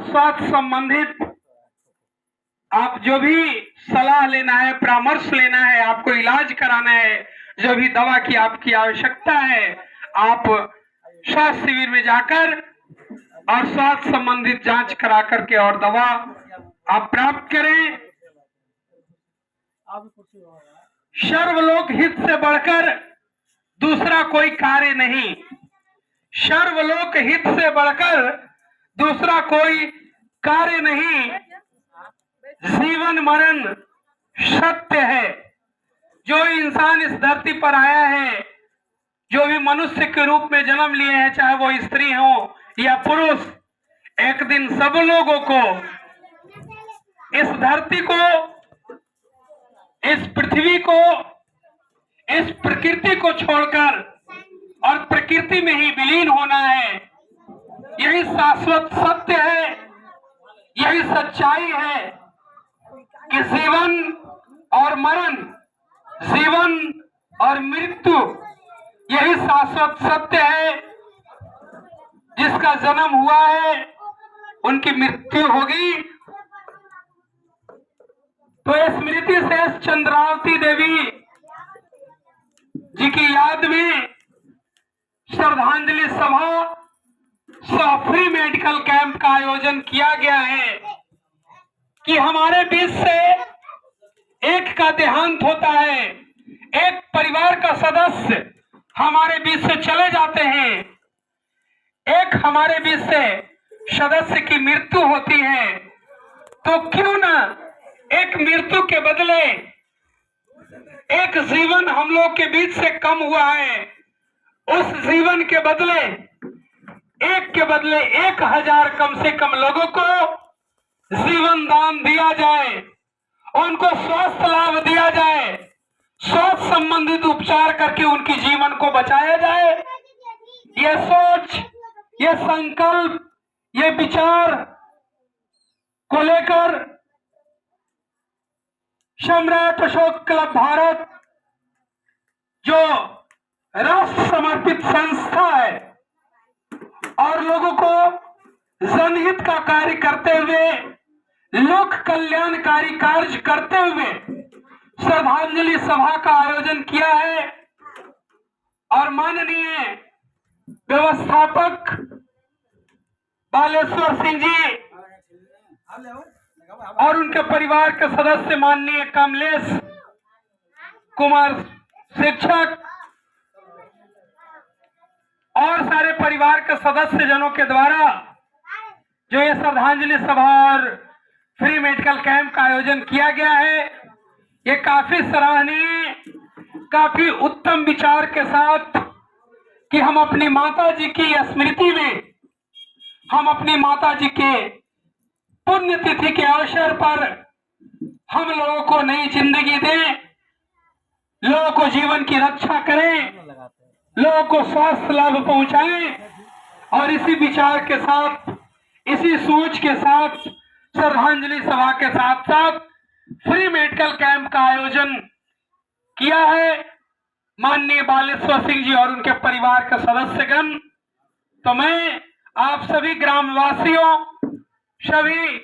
स्वास्थ्य संबंधित आप जो भी सलाह लेना है, परामर्श लेना है, आपको इलाज कराना है, जो भी दवा की आपकी आवश्यकता है, आप स्वास्थ्य शिविर में जाकर और स्वास्थ्य संबंधित जांच करा करके और दवा आप प्राप्त करें। सर्वलोक हित से बढ़कर दूसरा कोई कार्य नहीं, सर्वलोक हित से बढ़कर दूसरा कोई कार्य नहीं। जीवन मरण सत्य है। जो इंसान इस धरती पर आया है, जो भी मनुष्य के रूप में जन्म लिए हैं, चाहे वो स्त्री हो या पुरुष, एक दिन सब लोगों को इस धरती को, इस पृथ्वी को, इस प्रकृति को छोड़कर और प्रकृति में ही विलीन होना है। यही शाश्वत सत्य है, यही सच्चाई है कि जीवन और मरण, जीवन और मृत्यु, यही शाश्वत सत्य है। जिसका जन्म हुआ है उनकी मृत्यु होगी। तो स्मृति से चंद्रावती देवी जी की याद में श्रद्धांजलि सभा सह फ्री मेडिकल कैंप का आयोजन किया गया है कि हमारे बीच से एक का देहांत होता है, एक परिवार का सदस्य हमारे बीच से चले जाते हैं, एक हमारे बीच से सदस्य की मृत्यु होती है, तो क्यों ना एक मृत्यु के बदले एक जीवन हम लोग के बीच से कम हुआ है, उस जीवन के बदले एक के बदले 1000 कम से कम लोगों को जीवन दान दिया जाए, उनको स्वास्थ्य लाभ दिया जाए, स्वास्थ्य संबंधित उपचार करके उनकी जीवन को बचाया जाए। ये सोच, ये संकल्प, ये विचार को लेकर सम्राट अशोक क्लब भारत, जो राष्ट्र समर्पित संस्था है और लोगों को जनहित का कार्य करते हुए, लोक कल्याणकारी कार्य करते हुए श्रद्धांजलि सभा का आयोजन किया है। और माननीय व्यवस्थापक बालेश्वर सिंह जी और उनके परिवार के सदस्य माननीय कमलेश कुमार शिक्षक और सारे परिवार के सदस्य जनों के द्वारा जो ये श्रद्धांजलि सभा और फ्री मेडिकल कैंप का आयोजन किया गया है, ये काफी सराहनीय, काफी उत्तम विचार के साथ कि हम अपनी माता जी की स्मृति में, हम अपनी माता जी के पुण्यतिथि के अवसर पर हम लोगों को नई जिंदगी दें, लोगों को जीवन की रक्षा करें, लोगों को स्वास्थ्य लाभ पहुंचाएं। और इसी विचार के साथ, इसी सोच के साथ श्रद्धांजलि सभा के साथ साथ फ्री मेडिकल कैंप का आयोजन किया है माननीय बालेश्वर सिंह जी और उनके परिवार के सदस्यगण। तो मैं आप सभी ग्रामवासियों, सभी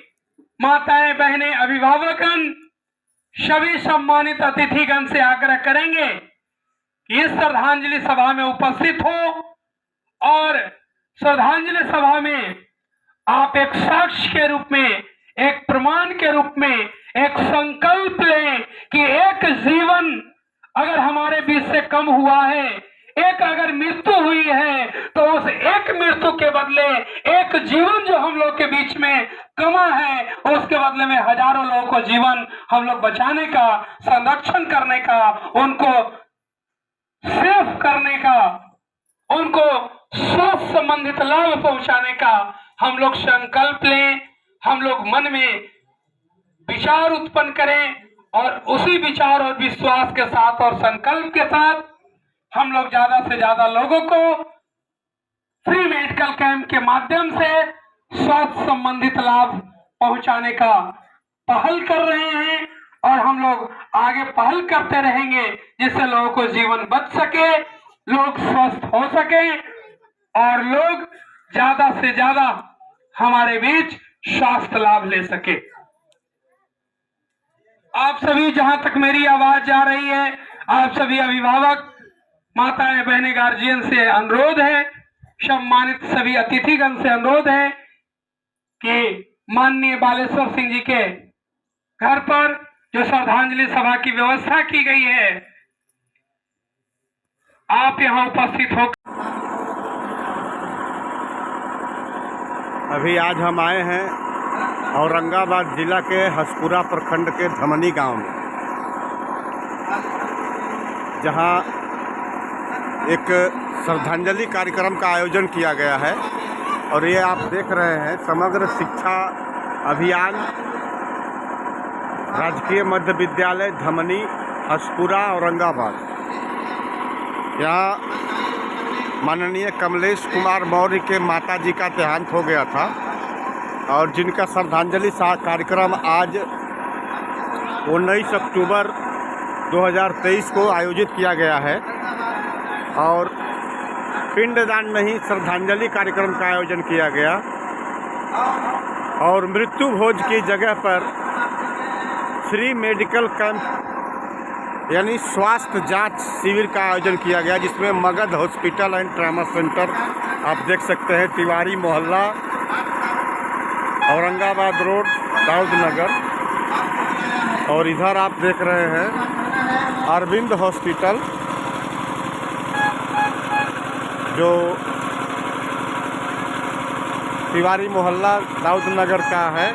माताएं, बहनें, अभिभावकगण, सभी सम्मानित अतिथिगण से आग्रह करेंगे कि इस श्रद्धांजलि सभा में उपस्थित हो और श्रद्धांजलि सभा में आप एक साक्ष्य के रूप में, एक प्रमाण के रूप में एक संकल्प लें कि एक जीवन अगर हमारे बीच से कम हुआ है, एक अगर मृत्यु हुई है, तो उस एक मृत्यु के बदले एक जीवन जो हम लोग के बीच में कमा है, उसके बदले में हजारों लोगों को जीवन हम लोग बचाने का, संरक्षण करने का, उनको सेफ करने का, उनको स्वास्थ्य संबंधित लाभ पहुंचाने का हम लोग संकल्प लें, हम लोग मन में विचार उत्पन्न करें और उसी विचार और विश्वास के साथ और संकल्प के साथ हम लोग ज्यादा से ज्यादा लोगों को फ्री मेडिकल कैंप के माध्यम से स्वास्थ्य संबंधित लाभ पहुंचाने का पहल कर रहे हैं और हम लोग आगे पहल करते रहेंगे, जिससे लोगों को जीवन बच सके, लोग स्वस्थ हो सके और लोग ज्यादा से ज्यादा हमारे बीच स्वास्थ्य लाभ ले सके। आप सभी, जहां तक मेरी आवाज जा रही है, आप सभी अभिभावक, माताएं, बहनें, गार्जियन से अनुरोध है, सम्मानित सभी अतिथिगण से अनुरोध है कि माननीय बालेश्वर सिंह जी के घर पर जो श्रद्धांजलि सभा की व्यवस्था की गई है, आप यहां उपस्थित होकर। अभी आज हम आए हैं औरंगाबाद जिला के हसपुरा प्रखंड के धमनी गांव में, जहां एक श्रद्धांजलि कार्यक्रम का आयोजन किया गया है। और ये आप देख रहे हैं समग्र शिक्षा अभियान राजकीय मध्य विद्यालय धमनी हसपुरा औरंगाबाद। यहाँ माननीय कमलेश कुमार मौर्य के माता जी का देहांत हो गया था और जिनका श्रद्धांजलि कार्यक्रम आज 19 अक्टूबर 2023 को आयोजित किया गया है। और पिंडदान नहीं, श्रद्धांजलि कार्यक्रम का आयोजन किया गया और मृत्यु भोज की जगह पर फ्री मेडिकल कैंप यानी स्वास्थ्य जांच शिविर का आयोजन किया गया, जिसमें Magadh hospital and trauma centre आप देख सकते हैं, तिवारी मोहल्ला, औरंगाबाद रोड, दाऊद नगर, और इधर आप देख रहे हैं अरविंद हॉस्पिटल जो तिवारी मोहल्ला दाऊद नगर का है,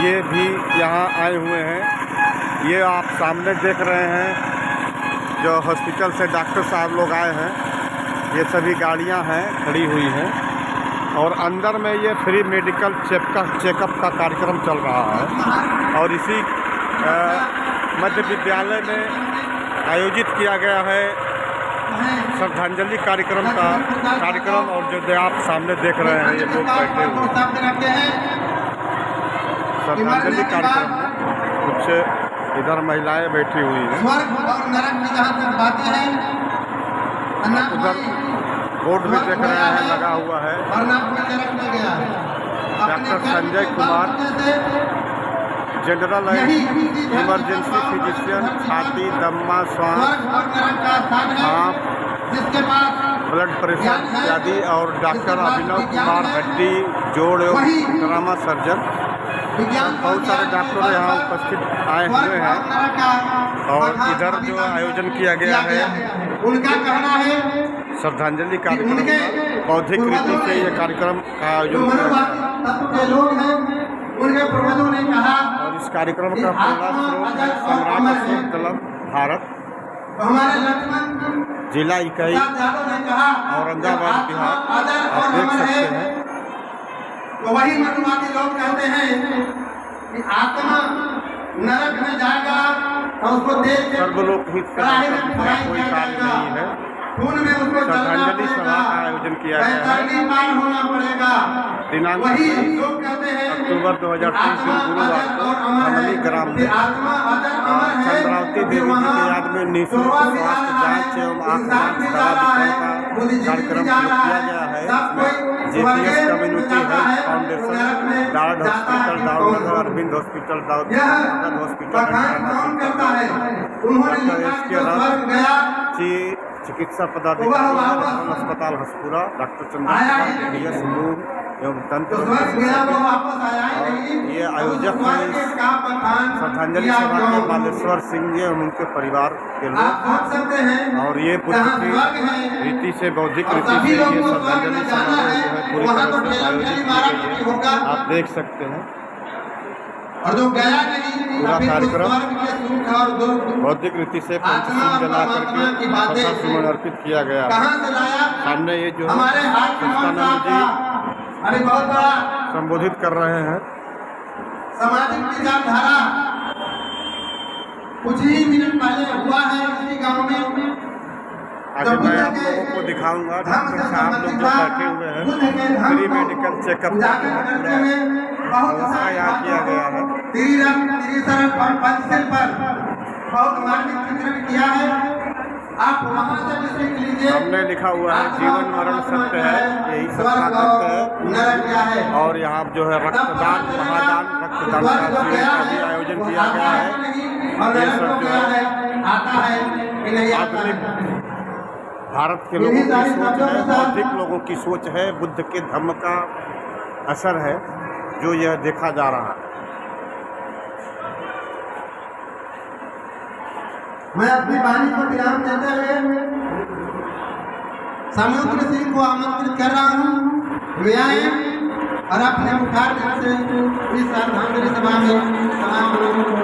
ये भी यहाँ आए हुए हैं। ये आप सामने देख रहे हैं जो हॉस्पिटल से डॉक्टर साहब लोग आए हैं, ये सभी गाड़ियाँ हैं खड़ी हुई हैं और अंदर में ये फ्री मेडिकल चेकअप का कार्यक्रम चल रहा है। और इसी मध्य विद्यालय में आयोजित किया गया है श्रद्धांजलि कार्यक्रम और जो आप सामने देख रहे हैं, ये लोग बैठे हुए हैं श्रद्धांजलि कार्यक्रम में। कुछ इधर महिलाएं बैठी हुई हैं, उधर बोर्ड में देख रहे हैं लगा हुआ है doctor Sanjay Kumar, general and emergency physician, छाती, दम्मा, श्वास, आँख, ब्लड प्रेशर इत्यादि, और डॉक्टर अभिनव कुमार, हड्डी, जोड़ एवं ट्रामा सर्जन। बहुत सारे डॉक्टर यहाँ उपस्थित आए हुए हैं। और इधर जो आयोजन किया गया है उनका कहना है श्रद्धांजलि कार्यक्रम का, बौद्धिक रीति से ये कार्यक्रम का आयोजन किया गया। उनके पूर्वजों ने कहा, और इस कार्यक्रम का पूरा स्रोत है सम्राट अशोक कलम भारत, हमारे लक्ष्मण जिला इकाई औरंगाबाद बिहार, आप देख सकते हैं। तो वही मनुवादी लोग कहते हैं कि आत्मा नरक में जाएगा तो उसको देख के सर्वलोक हित से कोई कार्य नहीं है। श्रद्धांजलि सभा का आयोजन किया गया है होना पड़ेगा। दिनांक अक्टूबर 2023 गुरुवार को धमनी ग्राम में चंद्रावती देवी जी की याद में निःशुल्क स्वास्थ्य जांच एवं आँख जांच दवा वितरण का कार्यक्रम किया गया है। JPS community health foundation, Daud hospital Daud Nagar, Arvind hospital Daud Nagar, hospital चिकित्सा पदाधिकारी अस्पताल हसपुरा, डॉक्टर चंद्रशेखर DS मूल एवं तंत्र। ये आयोजक हैं श्रद्धांजलि सभा के बालेश्वर सिंह जी एवं उनके परिवार के लोग। और ये बुद्ध की रीति से, बौद्धिक रीति से ये श्रद्धांजलि सभा जो है पूरी तरह से आयोजित की गई है, आप देख सकते हैं। और जो गया नहीं पूरा कार्यक्रम बौद्धिक रीति से पंचशील जला करके श्रद्धा सुमन अर्पित किया गया। सामने ये जो सत्यानंद जी अरे बहुत बड़ा संबोधित कर रहे हैं। सामाजिक विचारधारा कुछ ही मिनट पहले हुआ है इसी गांव में। आगे मैं आप लोगों को दिखाऊंगा डॉक्टर साहब लोग जो बैठे हुए हैं, फ्री मेडिकल चेकअप व्यवस्था यहाँ किया गया है। पंचशील पर बहुत मार्मिक चित्रण किया है। आप वहाँ से भी सीख लीजिए। सामने लिखा हुआ है जीवन मरण सत्य है, यही सत्य सत्य है। नरक क्या है। और यहाँ जो है रक्तदान, महादान, रक्तदान का शिविर का भी आयोजन किया गया है। और ये नरक सब को जो क्या है है, आता है कि नहीं आता आधुनिक है। भारत के लोगों की सोच है, बौद्धिक लोगों की सोच है, बुद्ध के धम्म का असर है जो यह देखा जा रहा है। मैं अपनी वाणी को विराम देते हुए समुद्र सिंह को आमंत्रित कर रहा हूँ वे आए और अपने मुखार से इस श्रद्धांजलि सभा में तमाम लोगों को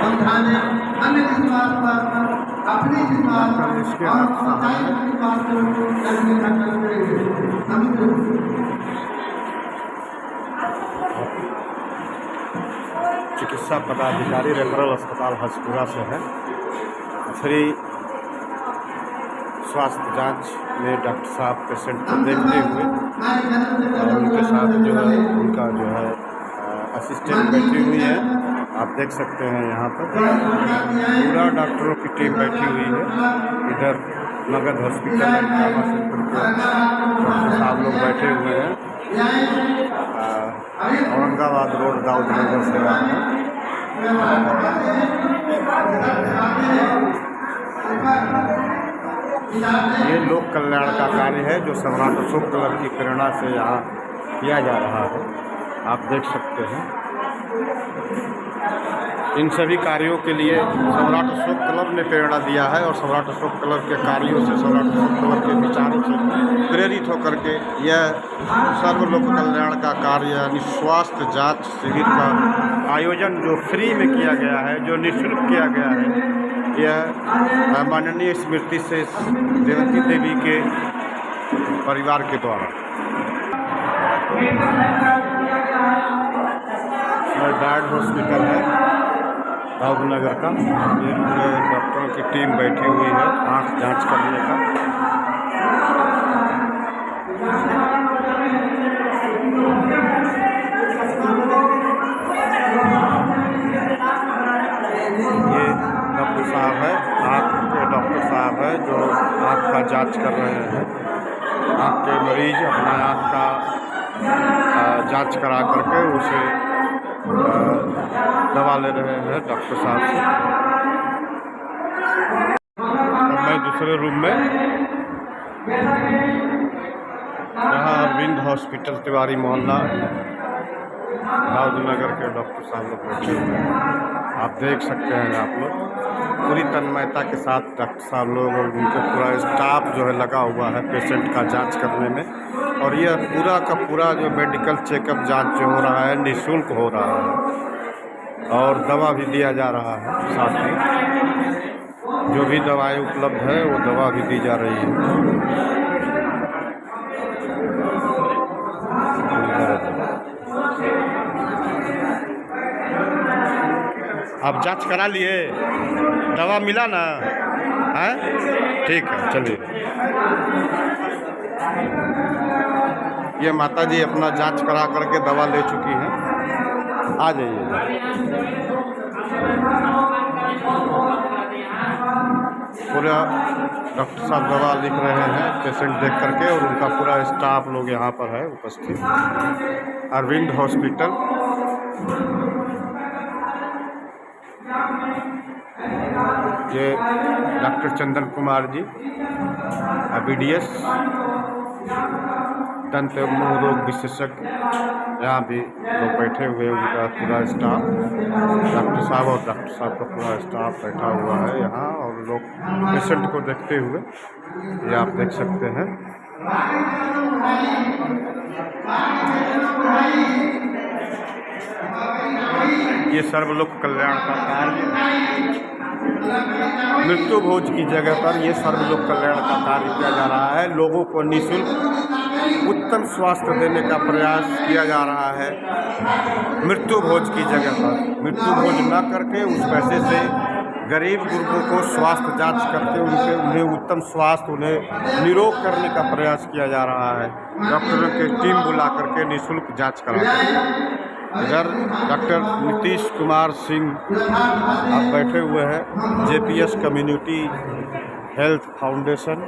समझाने, अन्य विश्वास पर अपनी विश्वास और सच्चाई के विश्वास को करने का काम करेंगे। समुद्र चिकित्सा पदाधिकारी रेफरल अस्पताल हसपुरा से है। फ्री स्वास्थ्य जांच में डॉक्टर साहब पेशेंट को देखते हुए और उनके साथ जो है उनका जो है असिस्टेंट बैठी हुई है। आप देख सकते हैं यहाँ पर पूरा डॉक्टरों की टीम बैठी हुई है। इधर नगद हॉस्पिटल एंड ट्रामा सेंटर के डॉक्टर साहब लोग बैठे हुए हैं। औरंगाबाद रोड दाऊदनगर से आए हैं। ये लोक कल्याण का कार्य है जो सम्राट अशोक क्लब की प्रेरणा से यहाँ किया जा रहा है। आप देख सकते हैं इन सभी कार्यों के लिए सम्राट अशोक क्लब ने प्रेरणा दिया है और सम्राट अशोक क्लब के कार्यों से, सम्राट अशोक क्लब के विचारों से प्रेरित होकर के यह सर्व लोक कल्याण का कार्य यानी स्वास्थ्य जांच शिविर का आयोजन जो फ्री में किया गया है, जो निःशुल्क किया गया है, यह माननीय स्मृति से देवती देवी के परिवार के द्वारा। गार्ड हॉस्पिटल है दाऊदनगर का। ये पूरे डॉक्टरों की टीम बैठी हुई है आँख जांच करने का। ये डॉक्टर साहब है, आँख के डॉक्टर साहब है जो आँख का जांच कर रहे हैं। आँख के मरीज अपना आँख का जांच करा करके उसे दवा ले रहे हैं डॉक्टर साहब से। और मैं दूसरे रूम में यहाँ अरविंद हॉस्पिटल तिवारी मोहल्ला दाऊदनगर के डॉक्टर साहब लोग बैठे हुए हैं। आप देख सकते हैं आप लोग पूरी तन्मयता के साथ डॉक्टर साहब लोग और उनका पूरा स्टाफ जो है लगा हुआ है पेशेंट का जांच करने में। और यह पूरा का पूरा जो मेडिकल चेकअप जांच जो हो रहा है निःशुल्क हो रहा है और दवा भी दिया जा रहा है। साथ ही जो भी दवाएं उपलब्ध है वो दवा भी दी जा रही है। आप जांच करा लिए, दवा मिला ना है? ठीक है, चलिए। ये माता जी अपना जांच करा करके दवा ले चुकी हैं। आ जाइए। पूरा डॉक्टर साहब दवा लिख रहे हैं पेशेंट देख करके और उनका पूरा स्टाफ लोग यहाँ पर है उपस्थित। अरविंद हॉस्पिटल ये डॉक्टर चंदन कुमार जी BDS दंत मुंह रोग विशेषज्ञ यहाँ भी लोग बैठे हुए, उनका पूरा स्टाफ डॉक्टर साहब और डॉक्टर साहब का पूरा स्टाफ बैठा हुआ है यहाँ और लोग पेशेंट को देखते हुए ये आप देख सकते हैं। ये सर्वलोक कल्याण का कार्य मृत्यु भोज की जगह पर ये सर्वलोक कल्याण का कार्य किया जा रहा है। लोगों को निःशुल्क उत्तम स्वास्थ्य देने का प्रयास किया जा रहा है। मृत्यु भोज की जगह पर मृत्यु भोज न करके उस पैसे से गरीब गुर्गों को स्वास्थ्य जांच करके उन्हें उत्तम स्वास्थ्य, उन्हें निरोग करने का प्रयास किया जा रहा है। डॉक्टरों की टीम बुला करके निःशुल्क जांच कराते। इधर डॉक्टर नीतीश कुमार सिंह आप बैठे हुए हैं JPS community health foundation,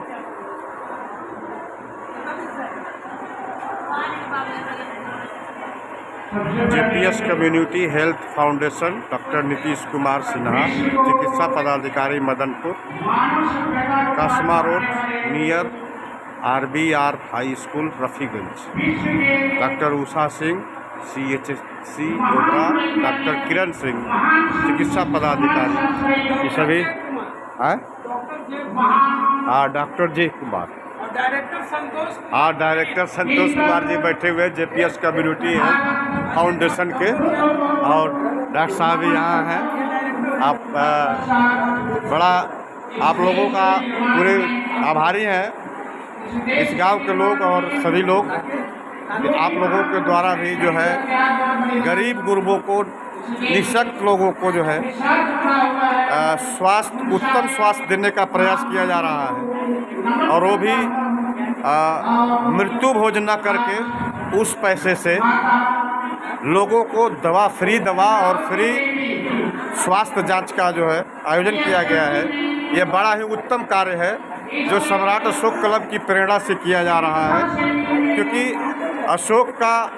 JPS community health foundation, doctor Nitish Kumar Sinha, चिकित्सा पदाधिकारी Madanpur, Kasma road near RBR high school Rafiganj, doctor Usha Singh CHC Gobra, doctor Kiran Singh चिकित्सा पदाधिकारी, ये सभी हैं। डॉक्टर जय कुमार, डायरेक्टर संतोष कुमार जी बैठे हुए जेपीएस कम्युनिटी हेल्थ फाउंडेशन के, और डॉक्टर साहब भी यहाँ हैं। आप बड़ा आप लोगों का पूरे आभारी हैं, इस गांव के लोग और सभी लोग, आप लोगों के द्वारा भी जो है गरीब गुरबों को, निःशक्त लोगों को जो है स्वास्थ्य, उत्तम स्वास्थ्य देने का प्रयास किया जा रहा है, और वो भी मृत्यु भोज न करके उस पैसे से लोगों को दवा, फ्री दवा और फ्री स्वास्थ्य जांच का जो है आयोजन किया गया है। ये बड़ा ही उत्तम कार्य है जो सम्राट अशोक क्लब की प्रेरणा से किया जा रहा है, क्योंकि अशोक का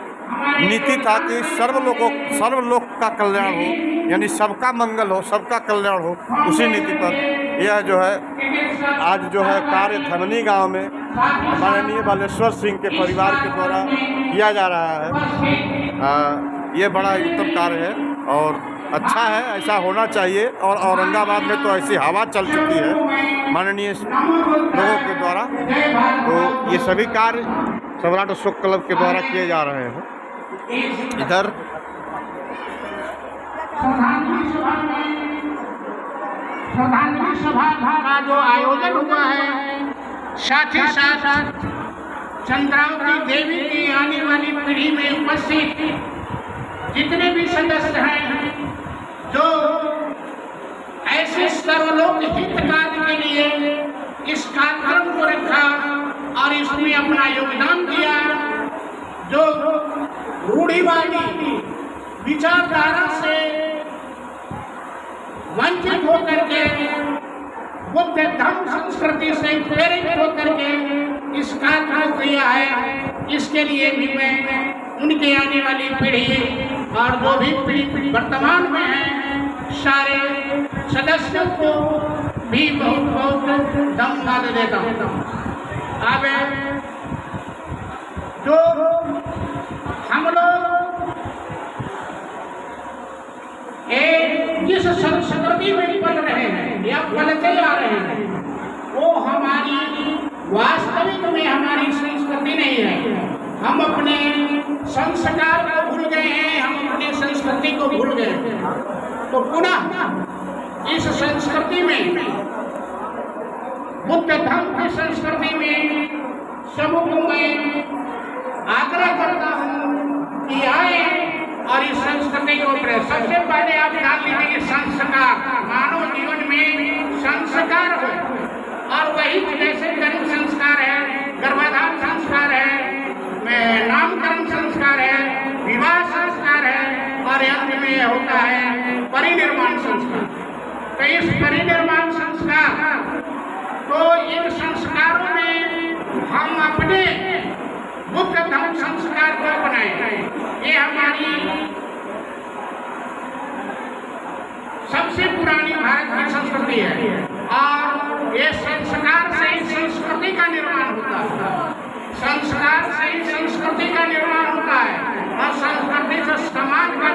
नीति था कि सर्वलोक का कल्याण हो, यानी सबका मंगल हो, सबका कल्याण हो। उसी नीति पर यह जो है आज जो है कार्य धमनी गांव में माननीय बालेश्वर सिंह के परिवार के द्वारा किया जा रहा है। ये बड़ा उत्तम कार्य है और अच्छा है, ऐसा होना चाहिए। और औरंगाबाद में तो ऐसी हवा चल चुकी है माननीय लोगों के द्वारा, तो ये सभी कार्य सम्राट अशोक क्लब के द्वारा किए जा रहे हैं। इधर श्रद्धांजलि सभा का जो आयोजन हुआ है, साथ ही साथ चंद्रावती देवी की आने वाली पीढ़ी में उपस्थित जितने भी सदस्य हैं, जो ऐसे सर्वलोक हित कार्य के लिए इस कार्यक्रम को रखा और इसमें अपना योगदान दिया, जो रूढ़िवादी विचारधारा से वंचित होकर के बुद्ध धर्म संस्कृति से प्रेरित होकर के इस कार्य को किया है, इसके लिए भी मैं उनके आने वाली पीढ़ी और जो भी पीढ़ी वर्तमान में है, सारे सदस्यों को भी बहुत बहुत धन्यवाद देता हूँ। अब जो हम लोग जिस संस्कृति में पल रहे हैं या पलते आ रहे हैं, वो हमारी वास्तविक में हमारी संस्कृति नहीं है। हम अपने संस्कार को भूल गए हैं, हम अपनी संस्कृति को भूल गए। तो पुनः इस संस्कृति में, बुद्ध धर्म की संस्कृति में सबको मैं आग्रह करता हूँ कि आए और इस संस्कृति को प्रयोग। सबसे पहले आप जान लीजिए कि संस्कार, मानव जीवन में संस्कार हो, और वही जैसे जन्म संस्कार है, गर्भाधान संस्कार है, नामकरण संस्कार है, विवाह संस्कार है, और अंत में होता है परिनिर्वाण संस्कार। तो इस परिनिर्वाण संस्कार, तो इन संस्कारों में हम अपने बुद्ध धर्म संस्कार को अपनाएं। ये हमारी सबसे पुरानी भारत की संस्कृति है, और ये संस्कार से ही संस्कृति का निर्माण होता है। संस्कार से ही संस्कृति का निर्माण होता है, और संस्कृति से समाज का